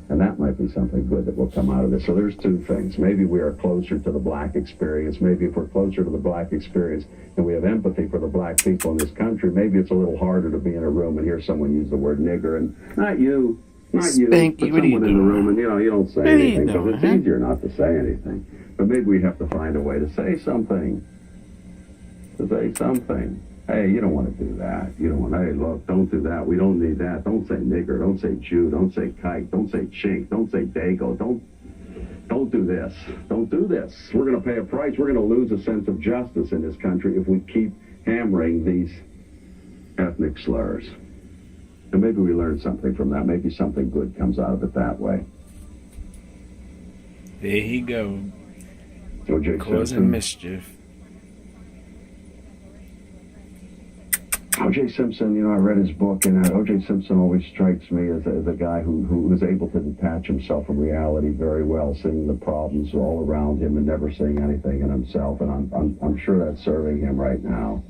And that might be something good that will come out of this. So there's two things. Maybe we are closer to the black experience. Maybe if we're closer to the black experience and we have empathy for the black people in this country, maybe it's a little harder to be in a room and hear someone use the word nigger. And not you, Spanky, but what are you someone in the doing? room, and you don't say anything because it's easier not to say anything. But maybe we have to find a way to say something. Hey, you don't want to do that. You don't want, hey, look, don't do that. We don't need that. Don't say nigger. Don't say Jew. Don't say kike. Don't say chink. Don't say dago. Don't do this. Don't do this. We're going to pay a price. We're going to lose a sense of justice in this country if we keep hammering these ethnic slurs. And maybe we learn something from that. Maybe something good comes out of it that way. There he go. O.J. Causing Simpson. mischief. O.J. Simpson, I read his book, and O.J. Simpson always strikes me as a guy who is able to detach himself from reality very well, seeing the problems all around him and never seeing anything in himself. And I'm sure that's serving him right now.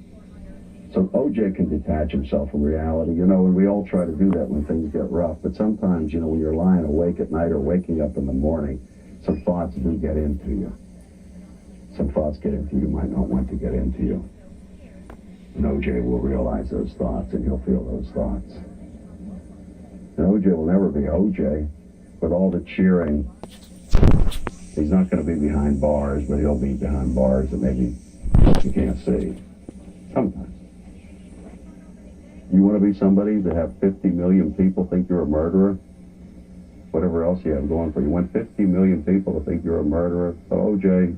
So O.J. can detach himself from reality, and we all try to do that when things get rough. But sometimes, when you're lying awake at night or waking up in the morning, some thoughts do get into you. Some thoughts get into you might not want to get into you. And O.J. will realize those thoughts, and he'll feel those thoughts. And O.J. will never be O.J. With all the cheering, he's not going to be behind bars, but he'll be behind bars that maybe you can't see. Sometimes. You want to be somebody that have 50 million people think you're a murderer? Whatever else you have going for you. You want 50 million people to think you're a murderer? So O.J.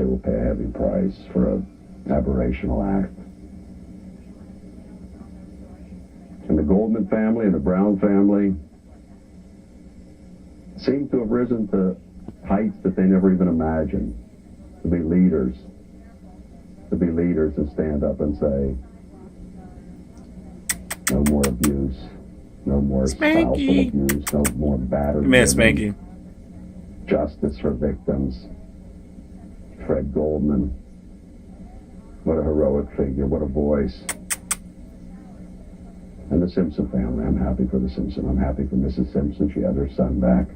will pay a heavy price for an aberrational act. And the Goldman family and the Brown family seem to have risen to heights that they never even imagined. To be leaders and stand up and say, no more abuse, no more spousal abuse, no more battered Man, Spanky. Justice for victims. Fred Goldman, what a heroic figure, what a voice. And the Simpson family, I'm happy for the Simpson. I'm happy for Mrs. Simpson. She had her son back.